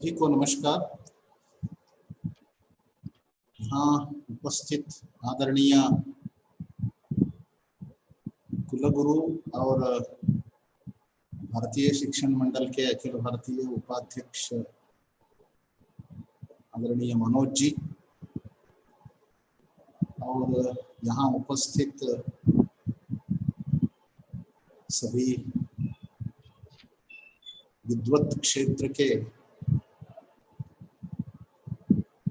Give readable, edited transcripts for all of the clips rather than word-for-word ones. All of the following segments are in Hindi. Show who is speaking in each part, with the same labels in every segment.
Speaker 1: सभी को नमस्कार। यहाँ उपस्थित आदरणीय कुलगुरु और भारतीय शिक्षण मंडल के अखिल भारतीय उपाध्यक्ष आदरणीय मनोज जी और यहाँ उपस्थित सभी विद्वत क्षेत्र के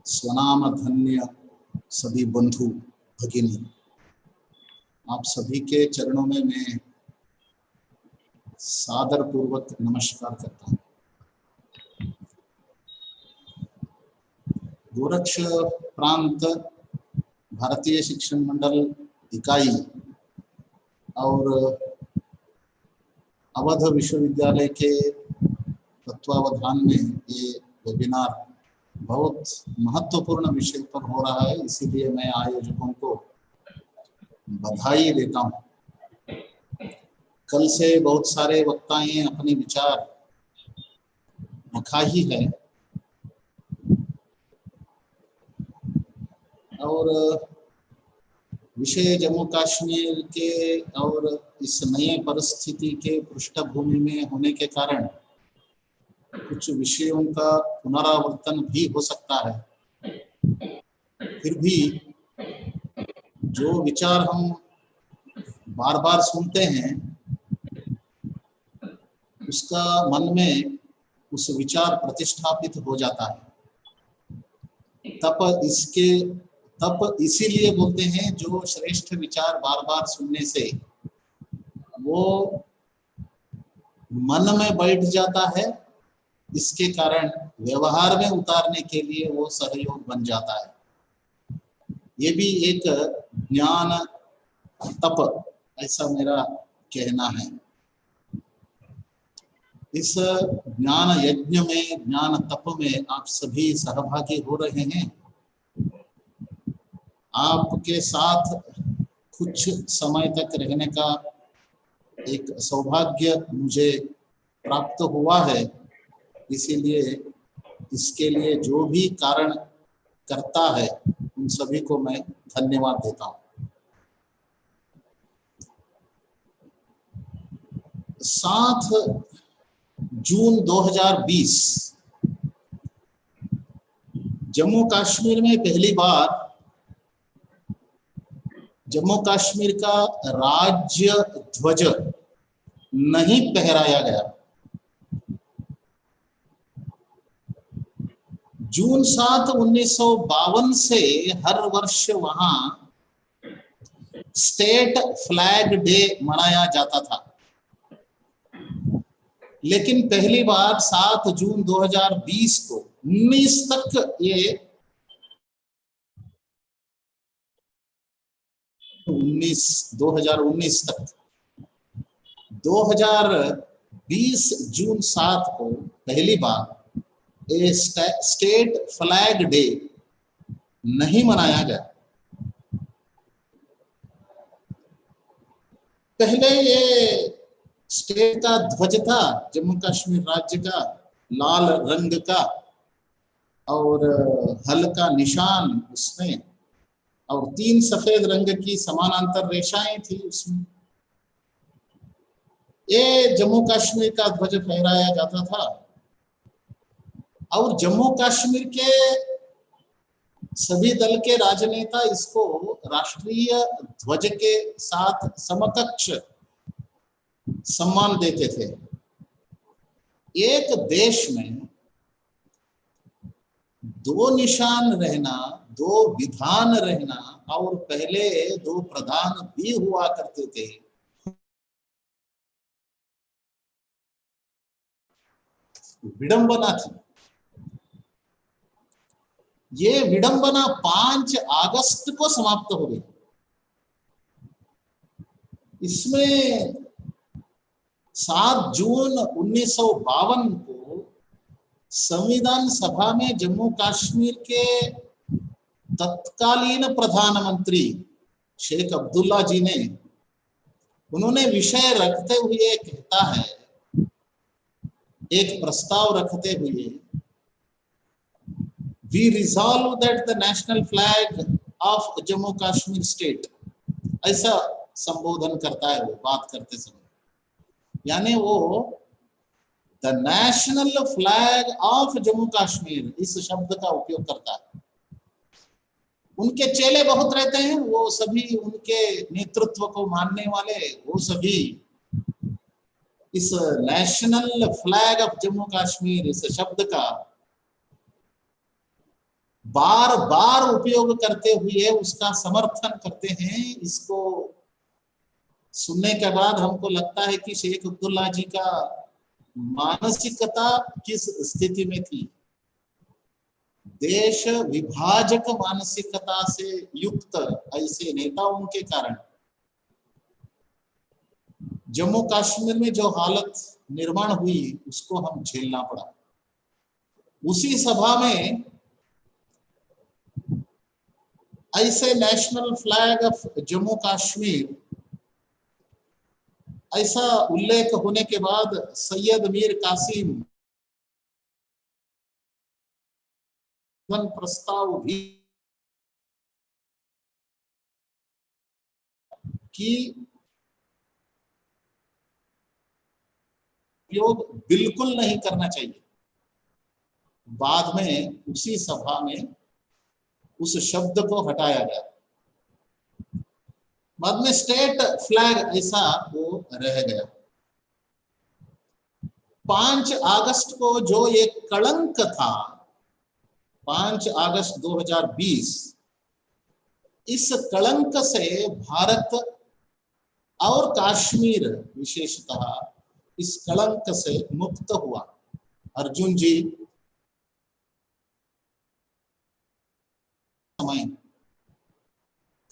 Speaker 1: स्वनाम धन्य सभी बंधु भगिनी, आप सभी के चरणों में मैं सादर पूर्वक नमस्कार करता हूँ। गोरक्ष प्रांत भारतीय शिक्षण मंडल इकाई और अवध विश्वविद्यालय के तत्वावधान में ये वेबिनार बहुत महत्वपूर्ण विषय पर हो रहा है, इसीलिए मैं आयोजकों को बधाई देता हूँ। कल से बहुत सारे वक्ताएं अपने विचार रखा ही है और विषय जम्मू कश्मीर के और इस नए परिस्थिति के पृष्ठभूमि में होने के कारण कुछ विषयों का पुनरावर्तन भी हो सकता है। फिर भी जो विचार हम बार बार सुनते हैं उसका मन में उस विचार प्रतिष्ठापित हो जाता है। तब इसीलिए बोलते हैं जो श्रेष्ठ विचार बार बार सुनने से वो मन में बैठ जाता है, इसके कारण व्यवहार में उतारने के लिए वो सहयोग बन जाता है। ये भी एक ज्ञान तप, ऐसा मेरा कहना है। इस ज्ञान यज्ञ में, ज्ञान तप में आप सभी सहभागी हो रहे हैं। आपके साथ कुछ समय तक रहने का एक सौभाग्य मुझे प्राप्त हुआ है, इसीलिए इसके लिए जो भी कारण करता है उन सभी को मैं धन्यवाद देता हूँ। 7 जून 2020 जम्मू कश्मीर में पहली बार जम्मू कश्मीर का राज्य ध्वज नहीं फहराया गया। जून 7, 1952 से हर वर्ष वहां स्टेट फ्लैग डे मनाया जाता था, लेकिन पहली बार 7 जून 2020 को 19 तक ये 2019 तक 2020 जून 7 को पहली बार स्टेट फ्लैग डे नहीं मनाया गया। पहले ये स्टेट का ध्वज था जम्मू कश्मीर राज्य का, लाल रंग का और हल्का निशान उसमें और 3 सफेद रंग की समानांतर रेखाएं थी उसमें। ये जम्मू कश्मीर का ध्वज फहराया जाता था और जम्मू कश्मीर के सभी दल के राजनेता इसको राष्ट्रीय ध्वज के साथ समकक्ष सम्मान देते थे। एक देश में 2 निशान रहना, 2 विधान रहना और पहले 2 प्रधान भी हुआ करते थे, विडंबना थी। ये विडंबना 5 अगस्त को समाप्त हो गई। इसमें 7 जून 1952 को संविधान सभा में जम्मू कश्मीर के तत्कालीन प्रधानमंत्री शेख अब्दुल्ला जी ने, उन्होंने विषय रखते हुए कहता है, एक प्रस्ताव रखते हुए we resolve that the national flag of Jammu Kashmir state, ऐसा संबोधन करता है वो बात करते समय। यानी वो the national flag of Jammu Kashmir इस शब्द का उपयोग करता है। उनके चेले बहुत रहते हैं, वो सभी उनके नेतृत्व को मानने वाले, वो सभी इस national flag of Jammu Kashmir इस शब्द का बार बार उपयोग करते हुए उसका समर्थन करते हैं। इसको सुनने के बाद हमको लगता है कि शेख अब्दुल्ला जी का मानसिकता किस स्थिति में थी। देश विभाजक मानसिकता से युक्त ऐसे नेताओं के कारण जम्मू कश्मीर में जो हालत निर्माण हुई उसको हम झेलना पड़ा। उसी सभा में ऐसे national flag of Jammu Kashmir ऐसा उल्लेख होने के बाद सैयद मीर कासिम प्रस्ताव भी कि उपयोग बिल्कुल नहीं करना चाहिए। बाद में उसी सभा में उस शब्द को हटाया गया। बाद में स्टेट फ्लैग ऐसा वो रह गया। 5 अगस्त को जो एक कलंक था, 5 अगस्त 2020, इस कलंक से भारत और कश्मीर विशेषतः इस कलंक से मुक्त हुआ। अर्जुन जी समय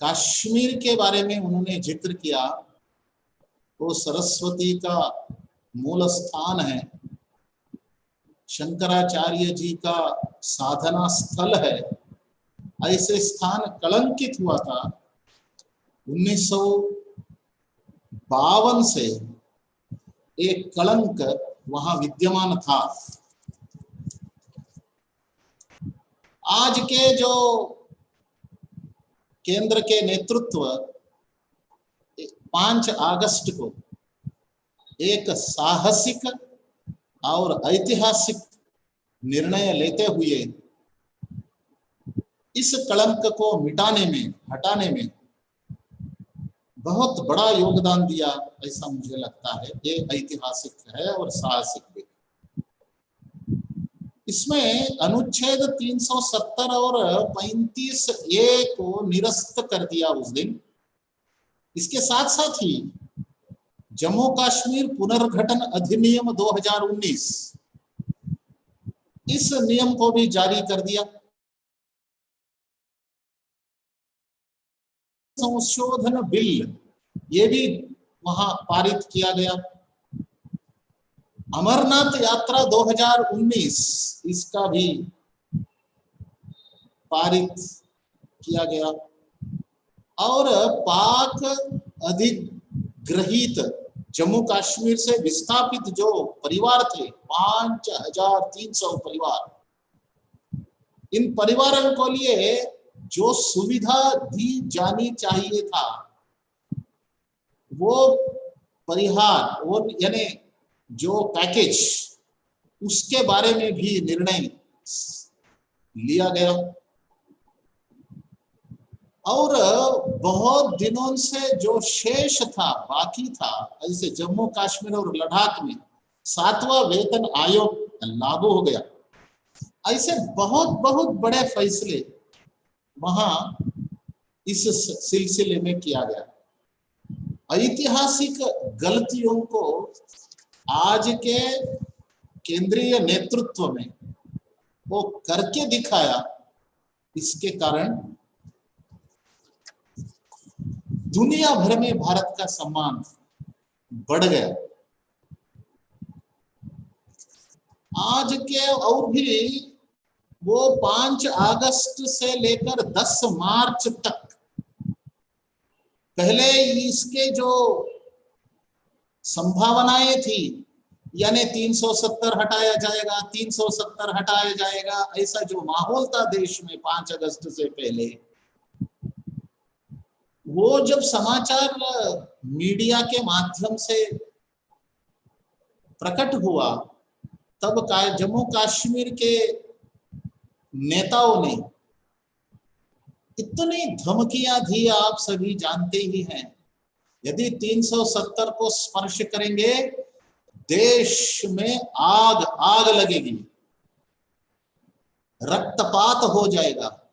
Speaker 1: कश्मीर के बारे में उन्होंने जिक्र किया, वो सरस्वती का मूल स्थान है, शंकराचार्य जी का साधना स्थल है। ऐसे स्थान कलंकित हुआ था। 1952 से एक कलंक वहां विद्यमान था। आज के जो केंद्र के नेतृत्व 5 अगस्त को एक साहसिक और ऐतिहासिक निर्णय लेते हुए इस कलंक को मिटाने में, हटाने में बहुत बड़ा योगदान दिया, ऐसा मुझे लगता है। ये ऐतिहासिक है और साहसिक भी। इसमें अनुच्छेद 370 और 35A को निरस्त कर दिया उस दिन। इसके साथ साथ ही जम्मू कश्मीर पुनर्गठन अधिनियम 2019 इस नियम को भी जारी कर दिया। संशोधन बिल ये भी वहां पारित किया गया। अमरनाथ यात्रा 2019 इसका भी पारित किया गया। और पाक अधिग्रहित जम्मू कश्मीर से विस्थापित जो परिवार थे, 5300 परिवार, इन परिवारों को लिए जो सुविधा दी जानी चाहिए था वो परिहार, वो यानी जो पैकेज, उसके बारे में भी निर्णय लिया गया। और बहुत दिनों से जो शेष था, बाकी था, ऐसे जम्मू कश्मीर और लद्दाख में 7वां वेतन आयोग लागू हो गया। ऐसे बहुत बहुत बड़े फैसले वहां इस सिलसिले में किया गया। ऐतिहासिक गलतियों को आज के केंद्रीय नेतृत्व में वो करके दिखाया। इसके कारण दुनिया भर में भारत का सम्मान बढ़ गया। आज के और भी वो 5 अगस्त से लेकर 10 मार्च तक, पहले इसके जो संभावनाएं थी यानी 370 हटाया जाएगा, 370 हटाया जाएगा, ऐसा जो माहौल था देश में 5 अगस्त से पहले, वो जब समाचार मीडिया के माध्यम से प्रकट हुआ, तब जम्मू कश्मीर के नेताओं ने इतनी धमकियां दी, आप सभी जानते ही हैं। यदि 370 को स्पर्श करेंगे, देश में आग आग लगेगी, रक्तपात हो जाएगा।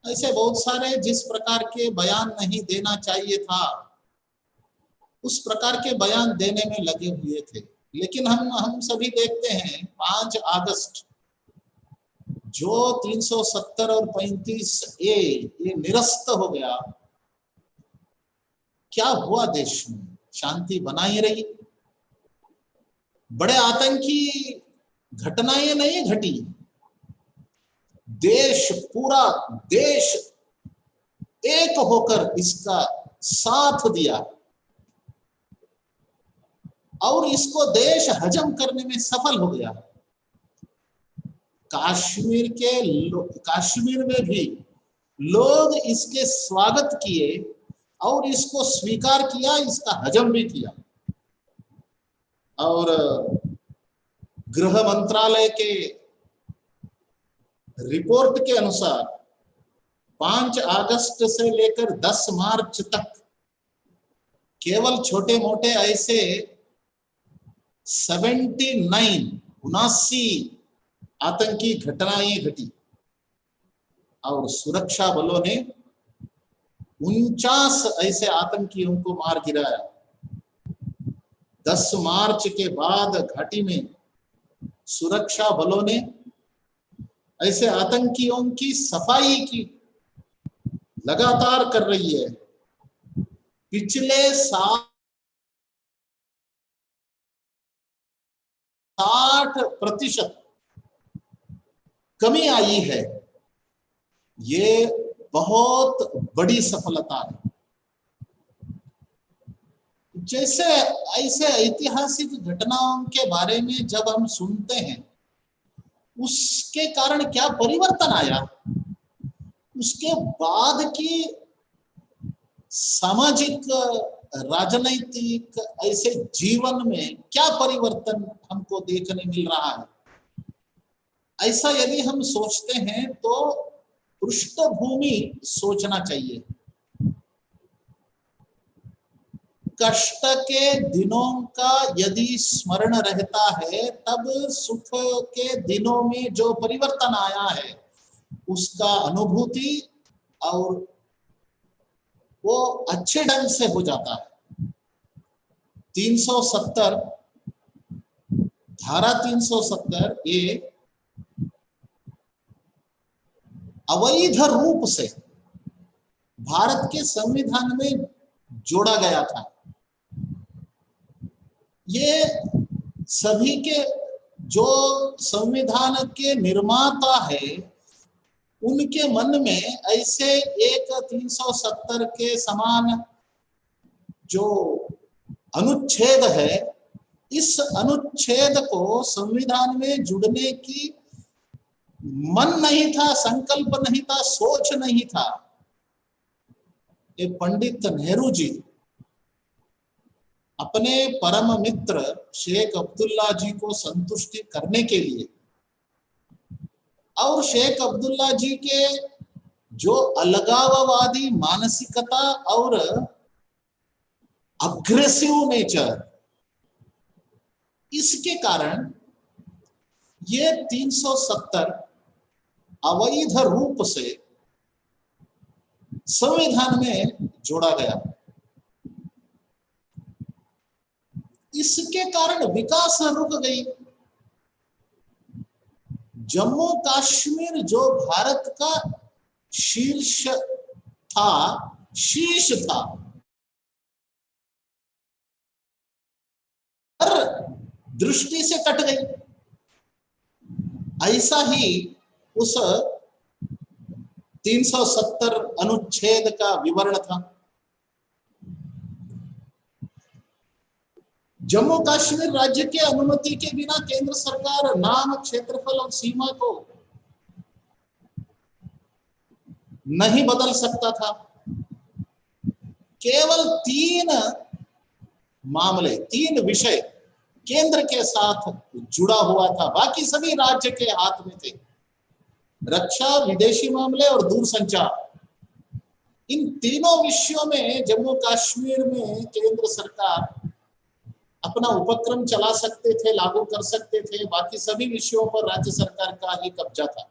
Speaker 1: ऐसे बहुत सारे जिस प्रकार के बयान नहीं देना चाहिए था, उस प्रकार के बयान देने में लगे हुए थे। लेकिन हम सभी देखते हैं 5 अगस्त जो 370 और 35A ये निरस्त हो गया, क्या हुआ देश में? शांति बनाई रही, बड़े आतंकी घटनाएं नहीं घटी, देश पूरा देश एक होकर इसका साथ दिया और इसको देश हजम करने में सफल हो गया। कश्मीर में भी लोग इसके स्वागत किए और इसको स्वीकार किया, इसका हजम भी किया। और गृह मंत्रालय के रिपोर्ट के अनुसार 5 अगस्त से लेकर 10 मार्च तक केवल छोटे मोटे ऐसे 79 आतंकी घटनाएं घटी और सुरक्षा बलों ने 49 ऐसे आतंकियों को मार गिराया। 10 मार्च के बाद घाटी में सुरक्षा बलों ने ऐसे आतंकियों की सफाई की लगातार कर रही है। पिछले 60% कमी आई है। ये बहुत बड़ी सफलता है। जैसे ऐसे ऐतिहासिक घटनाओं के बारे में जब हम सुनते हैं, उसके कारण क्या परिवर्तन आया, उसके बाद की सामाजिक राजनैतिक ऐसे जीवन में क्या परिवर्तन हमको देखने मिल रहा है, ऐसा यदि हम सोचते हैं तो पृष्ठभूमि सोचना चाहिए। कष्ट के दिनों का यदि स्मरण रहता है, तब सुख के दिनों में जो परिवर्तन आया है उसका अनुभूति और वो अच्छे ढंग से हो जाता है। 370 धारा 370 ये अवैध रूप से भारत के संविधान में जोड़ा गया था। ये सभी के जो संविधान के निर्माता है उनके मन में ऐसे एक 370 के समान जो अनुच्छेद है, इस अनुच्छेद को संविधान में जुड़ने की मन नहीं था, संकल्प नहीं था, सोच नहीं था। ये पंडित नेहरू जी अपने परम मित्र शेख अब्दुल्ला जी को संतुष्टि करने के लिए और शेख अब्दुल्ला जी के जो अलगाववादी मानसिकता और अग्रेसिव नेचर, इसके कारण ये 370 अवैध रूप से संविधान में जोड़ा गया। इसके कारण विकास रुक गई। जम्मू कश्मीर जो भारत का शीर्ष था, शीर्ष था, हर दृष्टि से कट गई। ऐसा ही उस 370 अनुच्छेद का विवरण था। जम्मू कश्मीर राज्य के अनुमति के बिना केंद्र सरकार नाम, क्षेत्रफल और सीमा को नहीं बदल सकता था। केवल 3 मामले, 3 विषय केंद्र के साथ जुड़ा हुआ था, बाकी सभी राज्य के हाथ में थे। रक्षा, विदेशी मामले और दूरसंचार। इन तीनों विषयों में जम्मू कश्मीर में केंद्र सरकार अपना उपक्रम चला सकते थे, लागू कर सकते थे। बाकी सभी विषयों पर राज्य सरकार का ही कब्जा था।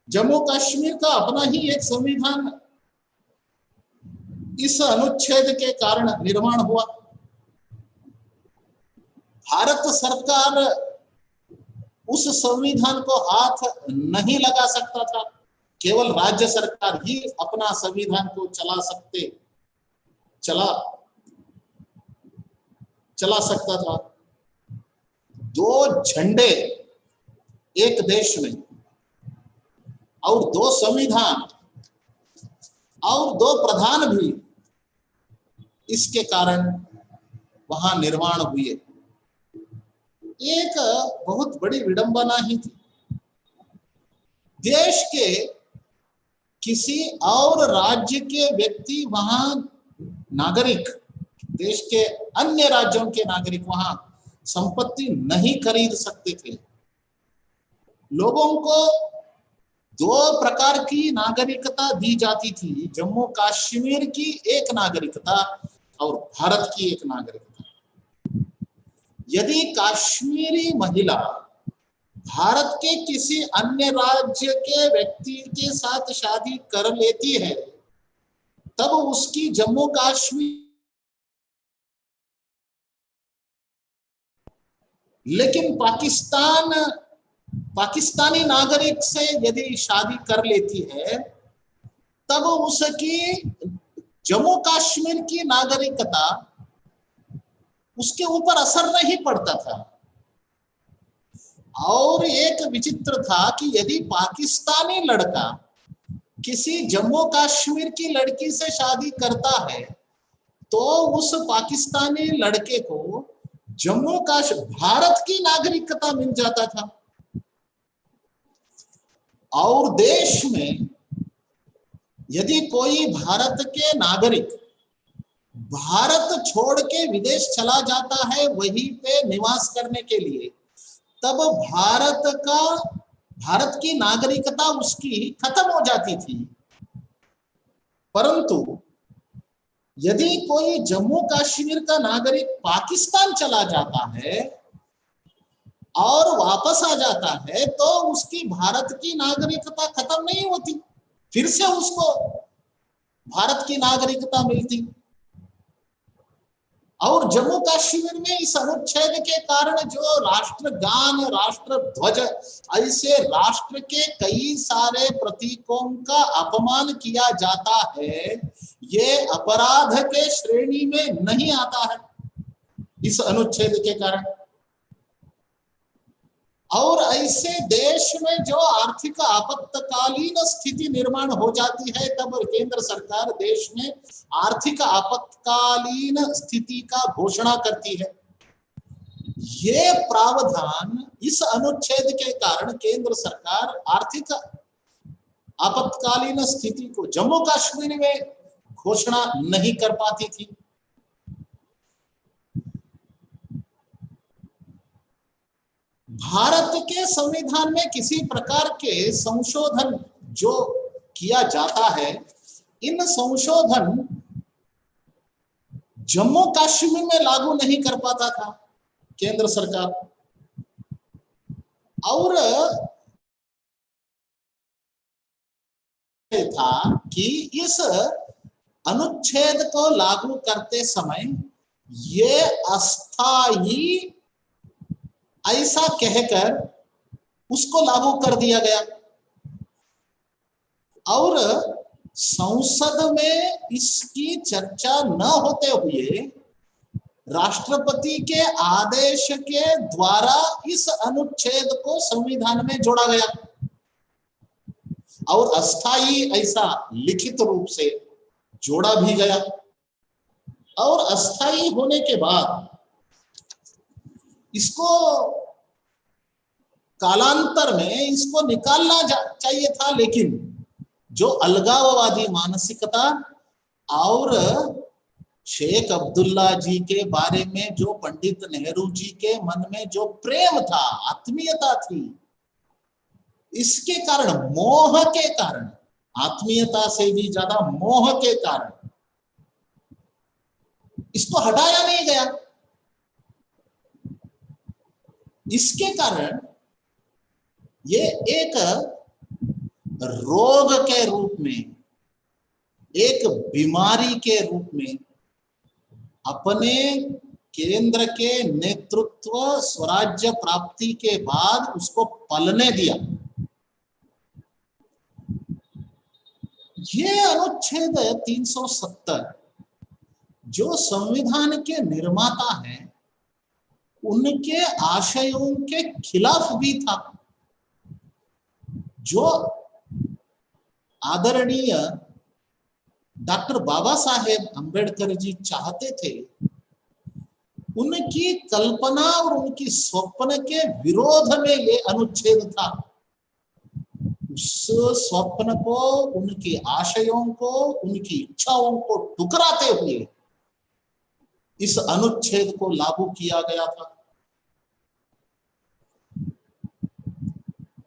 Speaker 1: जम्मू कश्मीर का अपना ही एक संविधान इस अनुच्छेद के कारण निर्माण हुआ। भारत सरकार उस संविधान को हाथ नहीं लगा सकता था, केवल राज्य सरकार ही अपना संविधान को चला सकता था। 2 झंडे एक देश में और 2 संविधान और 2 प्रधान भी इसके कारण वहां निर्माण हुए। एक बहुत बड़ी विडंबना ही थी। देश के किसी और राज्य के व्यक्ति वहां नागरिक, देश के अन्य राज्यों के नागरिक वहां संपत्ति नहीं खरीद सकते थे। लोगों को 2 प्रकार की नागरिकता दी जाती थी, जम्मू कश्मीर की एक नागरिकता और भारत की एक नागरिकता। यदि कश्मीरी महिला भारत के किसी अन्य राज्य के व्यक्ति के साथ शादी कर लेती है, तब उसकी जम्मू कश्मीर, लेकिन पाकिस्तानी नागरिक से यदि शादी कर लेती है, तब उसकी जम्मू कश्मीर की नागरिकता उसके ऊपर असर नहीं पड़ता था। और एक विचित्र था कि यदि पाकिस्तानी लड़का किसी जम्मू कश्मीर की लड़की से शादी करता है, तो उस पाकिस्तानी लड़के को जम्मू कश्मीर भारत की नागरिकता मिल जाता था। और देश में यदि कोई भारत के नागरिक भारत छोड़ के विदेश चला जाता है वहीं पे निवास करने के लिए, तब भारत की नागरिकता उसकी खत्म हो जाती थी। परंतु यदि कोई जम्मू कश्मीर का नागरिक पाकिस्तान चला जाता है और वापस आ जाता है, तो उसकी भारत की नागरिकता खत्म नहीं होती, फिर से उसको भारत की नागरिकता मिलती। और जम्मू कश्मीर में इस अनुच्छेद के कारण जो राष्ट्रगान, राष्ट्रध्वज, ऐसे राष्ट्र के कई सारे प्रतीकों का अपमान किया जाता है, ये अपराध के श्रेणी में नहीं आता है इस अनुच्छेद के कारण। और ऐसे देश में जो आर्थिक आपातकालीन स्थिति निर्माण हो जाती है, तब केंद्र सरकार देश में आर्थिक आपातकालीन स्थिति का घोषणा करती है। ये प्रावधान इस अनुच्छेद के कारण केंद्र सरकार आर्थिक आपातकालीन स्थिति को जम्मू कश्मीर में घोषणा नहीं कर पाती थी। भारत के संविधान में किसी प्रकार के संशोधन जो किया जाता है, इन संशोधन जम्मू कश्मीर में लागू नहीं कर पाता था केंद्र सरकार। और था कि इस अनुच्छेद को लागू करते समय ये अस्थायी ऐसा कहकर उसको लागू कर दिया गया। और संसद में इसकी चर्चा न होते हुए राष्ट्रपति के आदेश के द्वारा इस अनुच्छेद को संविधान में जोड़ा गया और अस्थायी ऐसा लिखित रूप से जोड़ा भी गया। और अस्थाई होने के बाद इसको कालांतर में इसको निकालना चाहिए था, लेकिन जो अलगाववादी मानसिकता और शेख अब्दुल्ला जी के बारे में जो पंडित नेहरू जी के मन में जो प्रेम था, आत्मीयता थी, इसके कारण, मोह के कारण, आत्मीयता से भी ज्यादा मोह के कारण इसको हटाया नहीं गया। इसके कारण ये एक रोग के रूप में, एक बीमारी के रूप में अपने केंद्र के नेतृत्व स्वराज्य प्राप्ति के बाद उसको पलने दिया। ये अनुच्छेद 370 जो संविधान के निर्माता हैं उनके आशयों के खिलाफ भी था। जो आदरणीय डॉक्टर बाबा साहेब अंबेडकर जी चाहते थे, उनकी कल्पना और उनकी स्वप्न के विरोध में ये अनुच्छेद था। उस स्वप्न को, उनकी आशयों को, उनकी इच्छाओं को ठुकराते हुए इस अनुच्छेद को लागू किया गया था।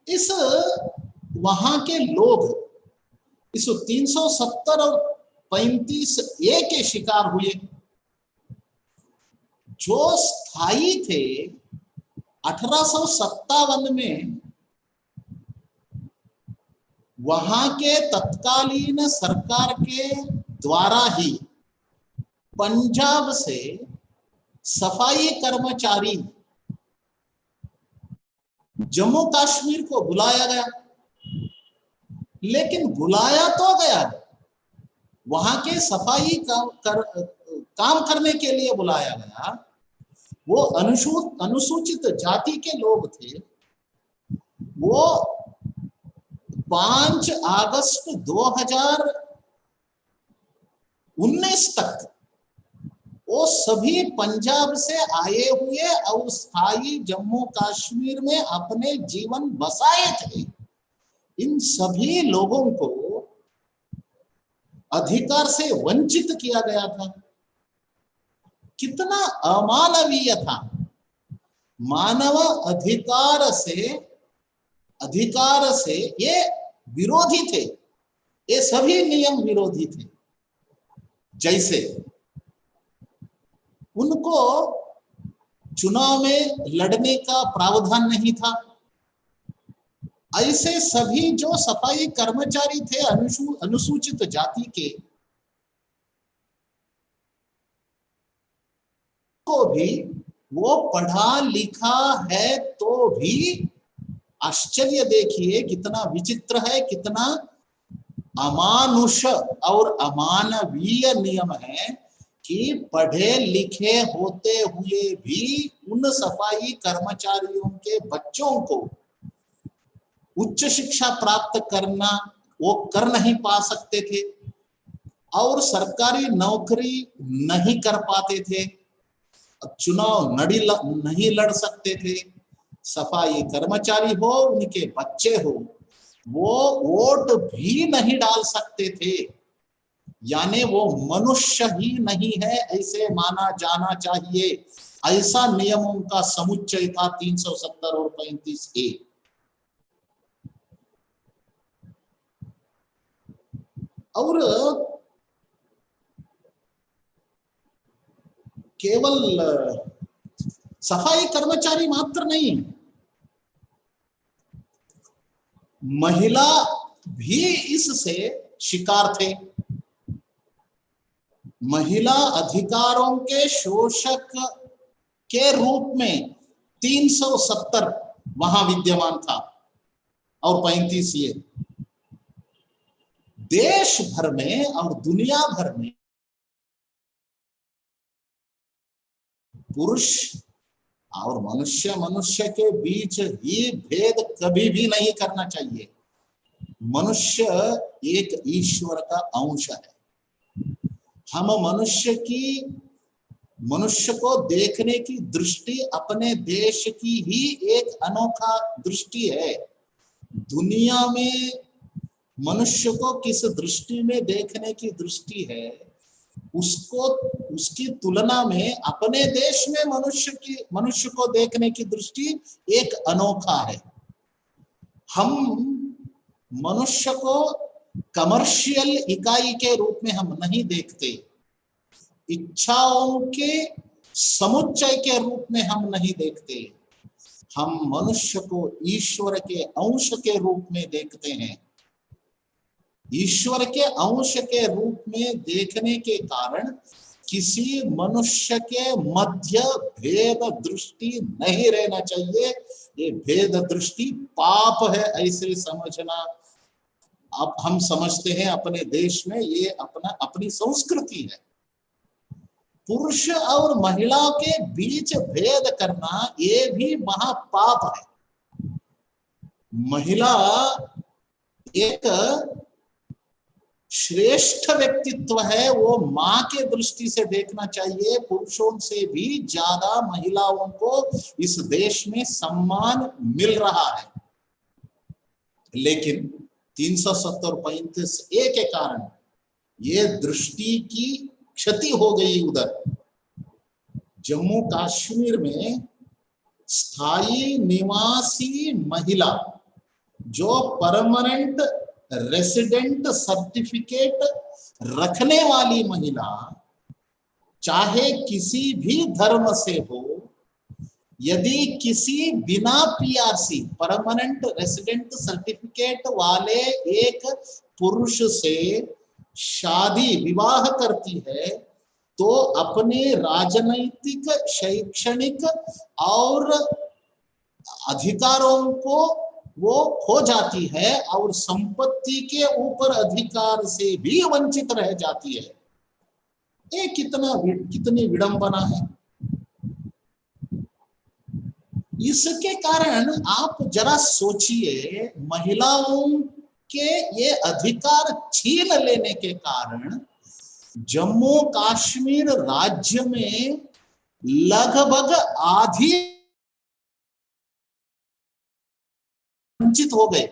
Speaker 1: इस वहां के लोग इस 370 और 35A के शिकार हुए। जो स्थायी थे 1857 में वहां के तत्कालीन सरकार के द्वारा ही पंजाब से सफाई कर्मचारी जम्मू कश्मीर को बुलाया गया। लेकिन बुलाया तो गया, वहां के सफाई काम करने के लिए बुलाया गया। वो अनुसूचित जाति के लोग थे। वो 5 अगस्त 2019 तक वो सभी पंजाब से आए हुए और स्थायी जम्मू कश्मीर में अपने जीवन बसाए थे। इन सभी लोगों को अधिकार से वंचित किया गया था। कितना अमानवीय था। मानव अधिकार से ये विरोधी थे। ये सभी नियम विरोधी थे। जैसे उनको चुनाव में लड़ने का प्रावधान नहीं था, ऐसे सभी जो सफाई कर्मचारी थे अनुसूचित जाति के, को भी वो पढ़ा लिखा है तो भी आश्चर्य देखिए कितना विचित्र है, कितना अमानुष और अमानवीय नियम है कि पढ़े लिखे होते हुए भी उन सफाई कर्मचारियों के बच्चों को उच्च शिक्षा प्राप्त करना वो कर नहीं पा सकते थे और सरकारी नौकरी नहीं कर पाते थे, चुनाव नहीं लड़ सकते थे। सफाई कर्मचारी हो, उनके बच्चे हो, वो वोट भी नहीं डाल सकते थे। यानी वो मनुष्य ही नहीं है ऐसे माना जाना चाहिए। ऐसा नियमों का समुच्चय था 370 और 35A। और केवल सफाई कर्मचारी मात्र नहीं, महिला भी इससे शिकार थे। महिला अधिकारों के शोषक के रूप में 370 वहां विद्यमान था और 35A। देश भर में और दुनिया भर में पुरुष और मनुष्य के बीच ही भेद कभी भी नहीं करना चाहिए। मनुष्य एक ईश्वर का अंश है। हम मनुष्य को देखने की दृष्टि अपने देश की ही एक अनोखा दृष्टि है। दुनिया में मनुष्य को किस दृष्टि में देखने की दृष्टि है, उसकी तुलना में अपने देश में मनुष्य को देखने की दृष्टि एक अनोखा है। हम मनुष्य को कमर्शियल इकाई के रूप में हम नहीं देखते, इच्छाओं के समुच्चय के रूप में हम नहीं देखते, हम मनुष्य को ईश्वर के अंश के रूप में देखते हैं। ईश्वर के अंश के रूप में देखने के कारण किसी मनुष्य के मध्य भेद दृष्टि नहीं रहना चाहिए। ये भेद दृष्टि पाप है ऐसे समझना। अब हम समझते हैं अपने देश में ये अपनी संस्कृति है। पुरुष और महिला के बीच भेद करना ये भी महापाप है। महिला एक श्रेष्ठ व्यक्तित्व है, वो मां के दृष्टि से देखना चाहिए। पुरुषों से भी ज्यादा महिलाओं को इस देश में सम्मान मिल रहा है, लेकिन 370-35 ए के कारण ये दृष्टि की क्षति हो गई। उधर जम्मू कश्मीर में स्थायी निवासी महिला जो परमानेंट रेसिडेंट सर्टिफिकेट रखने वाली महिला, चाहे किसी भी धर्म से हो, यदि किसी बिना पीआरसी परमानेंट रेसिडेंट सर्टिफिकेट वाले एक पुरुष से शादी विवाह करती है तो अपने राजनैतिक, शैक्षणिक और अधिकारों को वो खो जाती है और संपत्ति के ऊपर अधिकार से भी वंचित रह जाती है। ये कितनी विडंबना है। इसके कारण आप जरा सोचिए, महिलाओं के ये अधिकार छीन लेने के कारण जम्मू कश्मीर राज्य में लगभग आधी वंचित हो गए।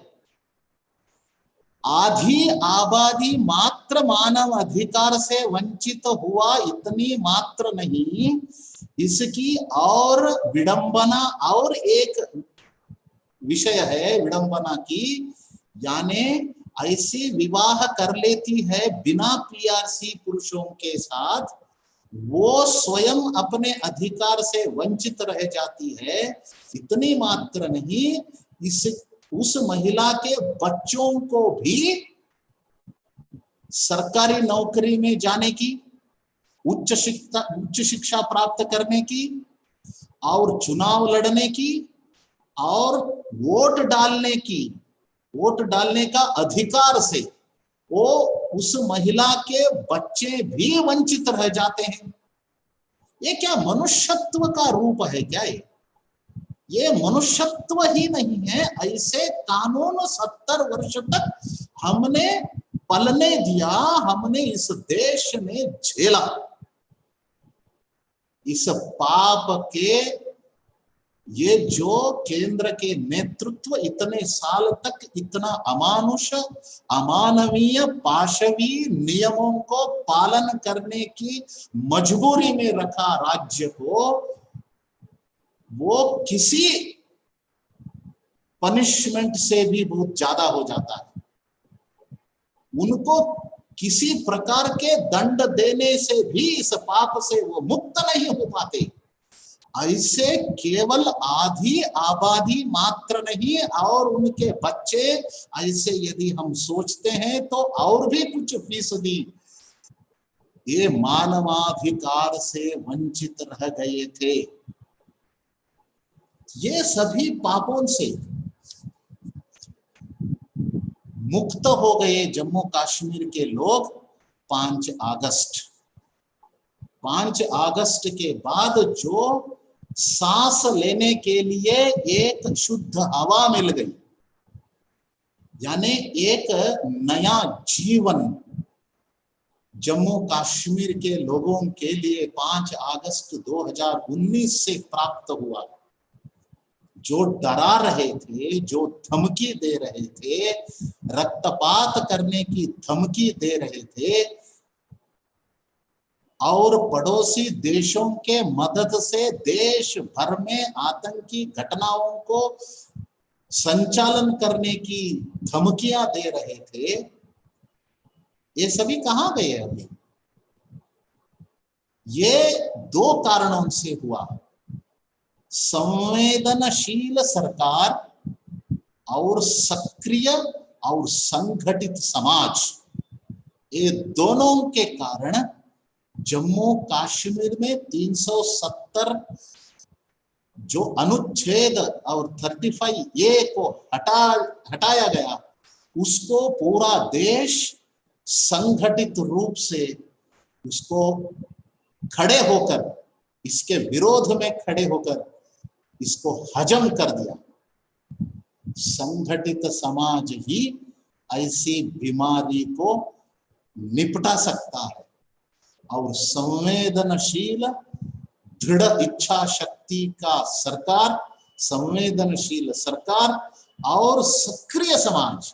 Speaker 1: आधी आबादी मात्र मानव अधिकार से वंचित हुआ, इतनी मात्र नहीं, इसकी और विडंबना और एक विषय है विडंबना की, यानी ऐसी विवाह कर लेती है बिना पीआरसी पुरुषों के साथ, वो स्वयं अपने अधिकार से वंचित रह जाती है। इतनी मात्र नहीं, उस महिला के बच्चों को भी सरकारी नौकरी में जाने की, उच्च शिक्षा प्राप्त करने की और चुनाव लड़ने की और वोट डालने का अधिकार से वो उस महिला के बच्चे भी वंचित रह जाते हैं। ये क्या मनुष्यत्व का रूप है क्या? ये मनुष्यत्व ही नहीं है। ऐसे कानून 70 वर्ष तक हमने पलने दिया, हमने इस देश में झेला। इस पाप के ये जो केंद्र के नेतृत्व इतने साल तक इतना अमानुष, अमानवीय, पाशवी नियमों को पालन करने की मजबूरी में रखा राज्य को, वो किसी पनिशमेंट से भी बहुत ज्यादा हो जाता है। उनको किसी प्रकार के दंड देने से भी इस पाप से वो मुक्त नहीं हो पाते। ऐसे केवल आधी आबादी मात्र नहीं और उनके बच्चे, ऐसे यदि हम सोचते हैं तो और भी कुछ फीसदी ये मानवाधिकार से वंचित रह गए थे। ये सभी पापों से मुक्त हो गए जम्मू कश्मीर के लोग 5 अगस्त के बाद जो सांस लेने के लिए एक शुद्ध हवा मिल गई, यानी एक नया जीवन, जम्मू कश्मीर के लोगों के लिए 5 अगस्त 2019 से प्राप्त हुआ, जो डरा रहे थे, जो धमकी दे रहे थे, रक्तपात करने की धमकी दे रहे थे और पड़ोसी देशों के मदद से देश भर में आतंकी घटनाओं को संचालन करने की धमकियां दे रहे थे, ये सभी कहां गए अभी? ये 2 कारणों से हुआ। संवेदनशील सरकार और सक्रिय और संगठित समाज, ये दोनों के कारण जम्मू कश्मीर में 370 जो अनुच्छेद और 35A को हटाया गया, उसको पूरा देश संगठित रूप से उसको खड़े होकर, इसके विरोध में खड़े होकर इसको हजम कर दिया। संगठित समाज ही ऐसी बीमारी को निपटा सकता है और संवेदनशील दृढ़ इच्छा शक्ति का सरकार, संवेदनशील सरकार और सक्रिय समाज,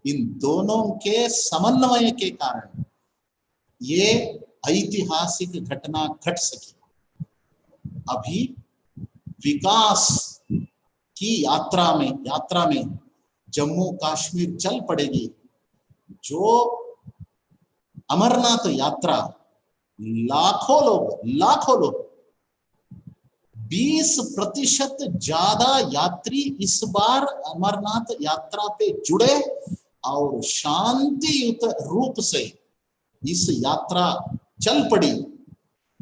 Speaker 1: इन दोनों के समन्वय के कारण ये ऐतिहासिक घटना घट सकी। अभी विकास की यात्रा में जम्मू कश्मीर चल पड़ेगी। जो अमरनाथ यात्रा, लाखों लोग 20% ज्यादा यात्री इस बार अमरनाथ यात्रा पे जुड़े और शांतियुत रूप से इस यात्रा चल पड़ी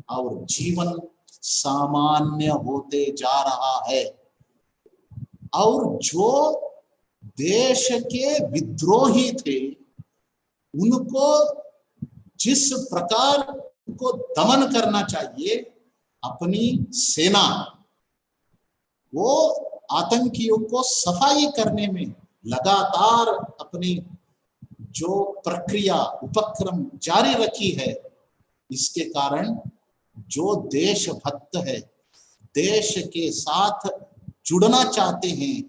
Speaker 1: और जीवन सामान्य होते जा रहा है। और जो देश के विद्रोही थे, उनको जिस प्रकार को दमन करना चाहिए, अपनी सेना वो आतंकियों को सफाई करने में लगातार अपनी जो प्रक्रिया उपक्रम जारी रखी है, इसके कारण जो देशभक्त है, देश के साथ जुड़ना चाहते हैं,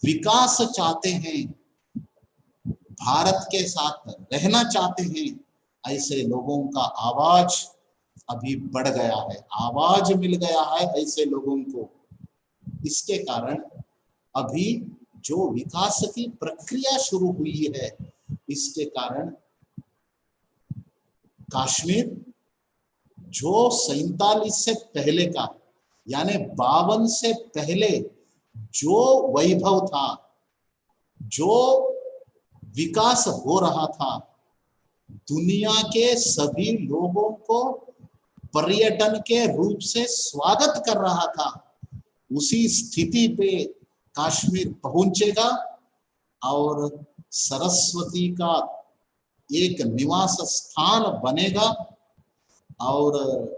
Speaker 1: विकास चाहते हैं, भारत के साथ रहना चाहते हैं, ऐसे लोगों का आवाज अभी बढ़ गया है, आवाज मिल गया है ऐसे लोगों को। इसके कारण अभी जो विकास की प्रक्रिया शुरू हुई है, इसके कारण कश्मीर जो 47 से पहले का, यानी 52 से पहले जो वैभव था, जो विकास हो रहा था, दुनिया के सभी लोगों को पर्यटन के रूप से स्वागत कर रहा था, उसी स्थिति पे कश्मीर पहुंचेगा और सरस्वती का एक निवास स्थान बनेगा और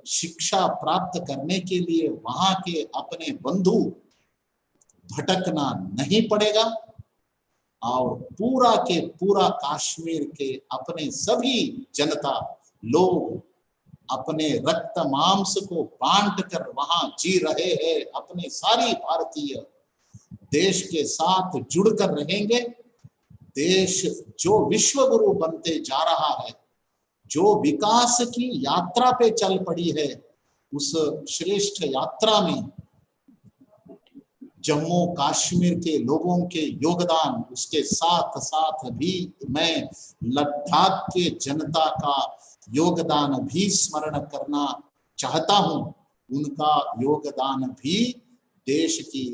Speaker 1: शिक्षा प्राप्त करने के लिए वहां के अपने बंधु भटकना नहीं पड़ेगा और पूरा के पूरा कश्मीर के अपने सभी जनता लोग अपने रक्त मांस को बांट कर वहां जी रहे हैं, अपने सारी भारतीय देश के साथ जुड़कर रहेंगे। देश जो विश्व गुरु बनते जा रहा है, जो विकास की यात्रा पे चल पड़ी है, उस श्रेष्ठ यात्रा में जम्मू कश्मीर के लोगों के योगदान, उसके साथ साथ भी मैं लद्दाख के जनता का योगदान भी स्मरण करना चाहता हूं। उनका योगदान भी देश की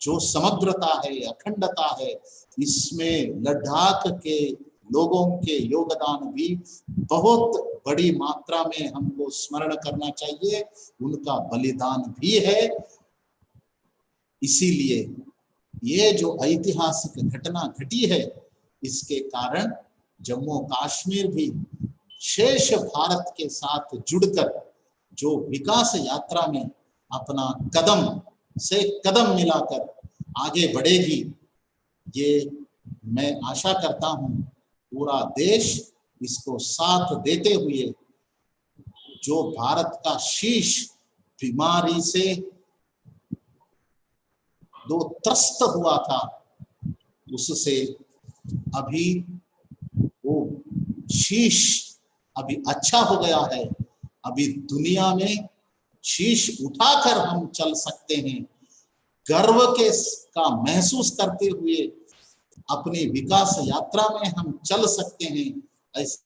Speaker 1: जो समग्रता है, अखंडता है, इसमें लद्दाख के लोगों के योगदान भी बहुत बड़ी मात्रा में हमको स्मरण करना चाहिए। उनका बलिदान भी है। इसीलिए ये जो ऐतिहासिक घटना घटी है, इसके कारण जम्मू कश्मीर भी शेष भारत के साथ जुड़कर जो विकास यात्रा में अपना कदम से कदम मिलाकर आगे बढ़ेगी, ये मैं आशा करता हूं। पूरा देश इसको साथ देते हुए जो भारत का शीश बीमारी से जो त्रस्त हुआ था, उससे अभी वो शीश अभी अच्छा हो गया है। अभी दुनिया में शीश उठाकर हम चल सकते हैं, गर्व के का महसूस करते हुए अपनी विकास यात्रा में हम चल सकते हैं। ऐसे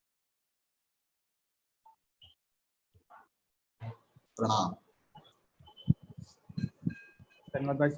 Speaker 1: प्रणाम।
Speaker 2: धन्यवाद भाई साहब।